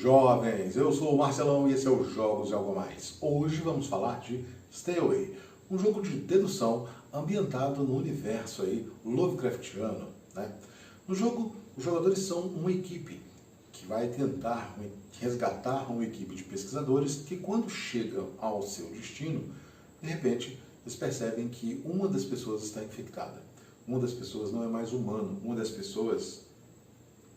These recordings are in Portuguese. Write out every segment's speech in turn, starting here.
Jovens, eu sou o Marcelão e esse é o Jogos e Algo Mais. Hoje vamos falar de Stay Away, um jogo de dedução ambientado no universo aí Lovecraftiano, né? No jogo, os jogadores são uma equipe que vai tentar resgatar uma equipe de pesquisadores que, quando chegam ao seu destino, de repente eles percebem que uma das pessoas está infectada. Uma das pessoas não é mais humano, uma das pessoas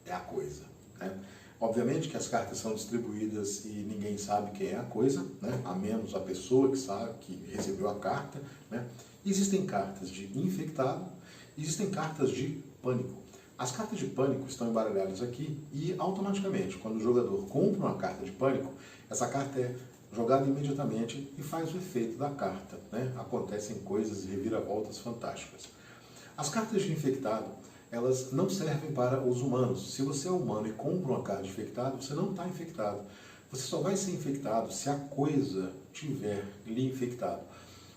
é a coisa, né? Obviamente que as cartas são distribuídas e ninguém sabe quem é a coisa, né? A menos a pessoa que sabe, que recebeu a carta, né? Existem cartas de infectado, existem cartas de pânico. As cartas de pânico estão embaralhadas aqui e automaticamente, quando o jogador compra uma carta de pânico, essa carta é jogada imediatamente e faz o efeito da carta, né? Acontecem coisas e reviravoltas fantásticas. As cartas de infectado, elas não servem para os humanos. Se você é humano e compra uma carta de infectado, você não está infectado. Você só vai ser infectado se a coisa tiver lhe infectado.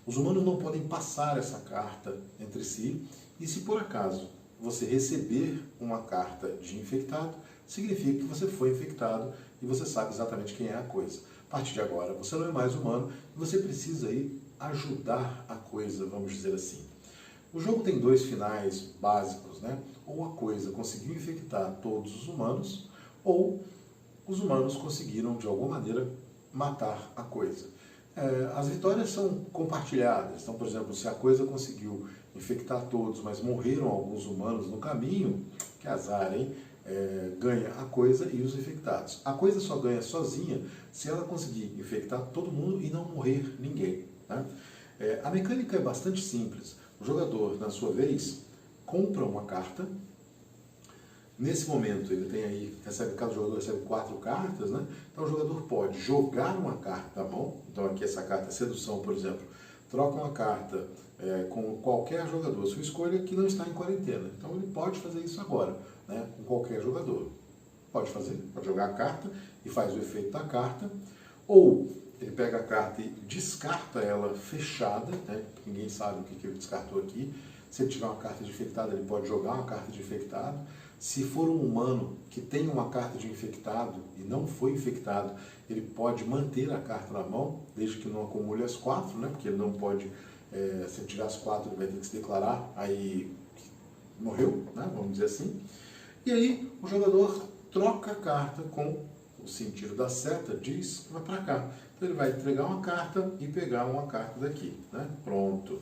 Os humanos não podem passar essa carta entre si, e se por acaso você receber uma carta de infectado, significa que você foi infectado e você sabe exatamente quem é a coisa. A partir de agora, você não é mais humano e você precisa aí ajudar a coisa, vamos dizer assim. O jogo tem dois finais básicos, né? Ou a coisa conseguiu infectar todos os humanos, ou os humanos conseguiram, de alguma maneira, matar a coisa. As vitórias são compartilhadas. Então, por exemplo, se a coisa conseguiu infectar todos, mas morreram alguns humanos no caminho, que azar, hein? Ganha a coisa e os infectados. A coisa só ganha sozinha se ela conseguir infectar todo mundo e não morrer ninguém, né? A mecânica é bastante simples. O jogador, na sua vez, compra uma carta. Nesse momento, ele tem aí, cada jogador recebe 4 cartas, né? Então o jogador pode jogar uma carta na mão. Então aqui essa carta é sedução, por exemplo. Troca uma carta com qualquer jogador, sua escolha, que não está em quarentena. Então ele pode fazer isso agora, né? Com qualquer jogador. Pode jogar a carta e faz o efeito da carta. Ou ele pega a carta e descarta ela fechada, né? Ninguém sabe o que ele descartou aqui. Se ele tiver uma carta de infectado, ele pode jogar uma carta de infectado. Se for um humano que tem uma carta de infectado e não foi infectado, ele pode manter a carta na mão, desde que não acumule as 4, né? Porque ele não pode, se ele tiver as 4, ele vai ter que se declarar, aí morreu, né? Vamos dizer assim. E aí o jogador troca a carta com o sentido da seta, diz que vai para cá. Então ele vai entregar uma carta e pegar uma carta daqui, né? Pronto.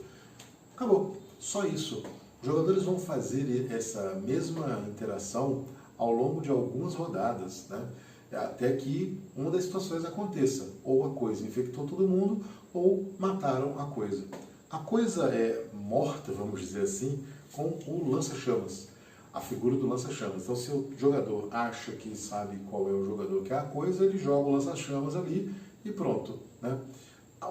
Acabou. Só isso. Os jogadores vão fazer essa mesma interação ao longo de algumas rodadas, né? Até que uma das situações aconteça. Ou a coisa infectou todo mundo, ou mataram a coisa. A coisa é morta, vamos dizer assim, com o lança-chamas. A figura do lança-chamas. Então, se o jogador acha que sabe qual é o jogador que é a coisa, ele joga o lança-chamas ali e pronto, né?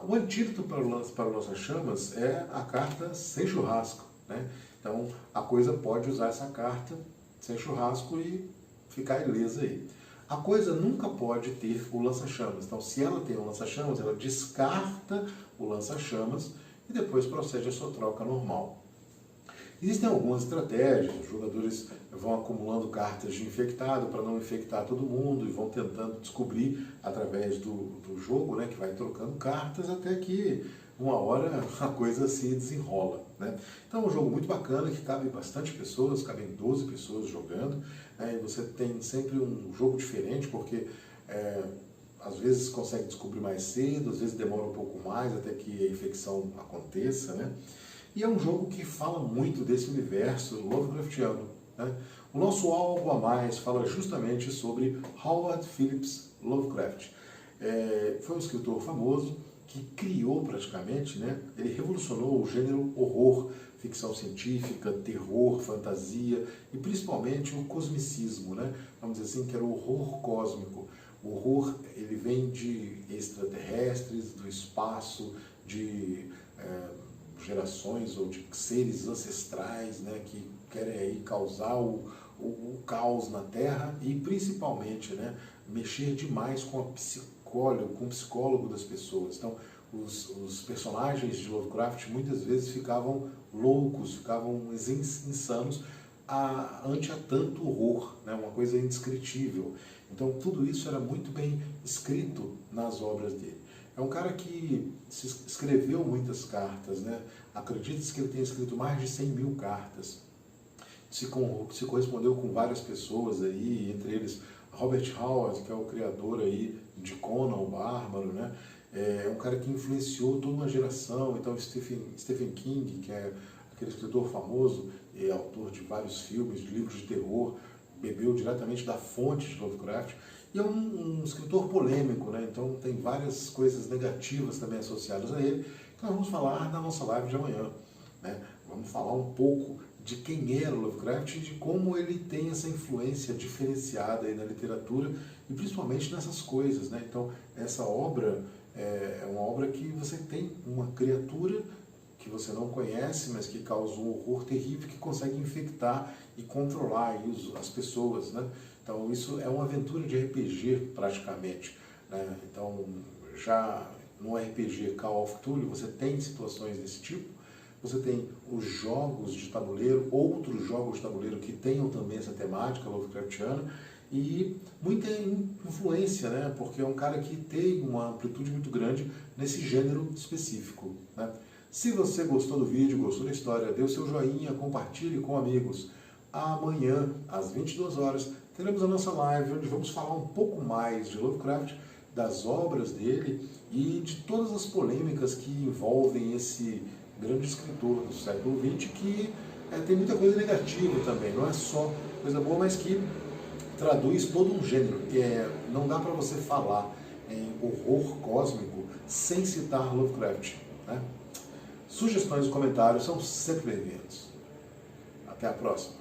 O antídoto para o lança-chamas é a carta sem churrasco, né? Então, a coisa pode usar essa carta sem churrasco e ficar ilesa aí. A coisa nunca pode ter o lança-chamas. Então, se ela tem o lança-chamas, ela descarta o lança-chamas e depois procede a sua troca normal. Existem algumas estratégias, os jogadores vão acumulando cartas de infectado para não infectar todo mundo e vão tentando descobrir através do jogo, né, que vai trocando cartas até que uma hora a coisa se desenrola, né? Então é um jogo muito bacana que cabe bastante pessoas, cabem 12 pessoas jogando, né, e você tem sempre um jogo diferente porque às vezes consegue descobrir mais cedo, às vezes demora um pouco mais até que a infecção aconteça, né? E é um jogo que fala muito desse universo Lovecraftiano, né? O nosso Algo a Mais fala justamente sobre Howard Phillips Lovecraft. Foi um escritor famoso que criou praticamente, né? Ele revolucionou o gênero horror, ficção científica, terror, fantasia e principalmente o cosmicismo, né? Vamos dizer assim, que era o horror cósmico. O horror, ele vem de extraterrestres, do espaço, de gerações ou de seres ancestrais, né, que querem aí causar o caos na Terra e principalmente, né, mexer demais com o psicólogo das pessoas. Então, os personagens de Lovecraft muitas vezes ficavam loucos, ficavam insanos ante a tanto horror, né, uma coisa indescritível. Então tudo isso era muito bem escrito nas obras dele. É um cara que escreveu muitas cartas, né? Acredita-se que ele tenha escrito mais de 100 mil cartas. Se correspondeu com várias pessoas aí, entre eles Robert Howard, que é o criador aí de Conan o Bárbaro, né? É um cara que influenciou toda uma geração. Então Stephen King, que é aquele escritor famoso e autor de vários filmes, de livros de terror, bebeu diretamente da fonte de Lovecraft. E é um escritor polêmico, né? Então tem várias coisas negativas também associadas a ele, que nós vamos falar na nossa live de amanhã, né? Vamos falar um pouco de quem era o Lovecraft e de como ele tem essa influência diferenciada aí na literatura e principalmente nessas coisas, né? Então, essa obra é uma obra que você tem uma criatura que você não conhece, mas que causa um horror terrível, que consegue infectar e controlar aí as pessoas, né? Então, isso é uma aventura de RPG, praticamente, né? Então, já no RPG Call of Cthulhu, você tem situações desse tipo. Você tem os jogos de tabuleiro, outros jogos de tabuleiro que tenham também essa temática Lovecraftiana, e muita influência, né? Porque é um cara que tem uma amplitude muito grande nesse gênero específico, né? Se você gostou do vídeo, gostou da história, dê o seu joinha, compartilhe com amigos. Amanhã, às 22 horas, teremos a nossa live, onde vamos falar um pouco mais de Lovecraft, das obras dele e de todas as polêmicas que envolvem esse grande escritor do século XX, que tem muita coisa negativa também, não é só coisa boa, mas que traduz todo um gênero. Não dá para você falar em horror cósmico sem citar Lovecraft, né? Sugestões e comentários são sempre bem-vindos. Até a próxima.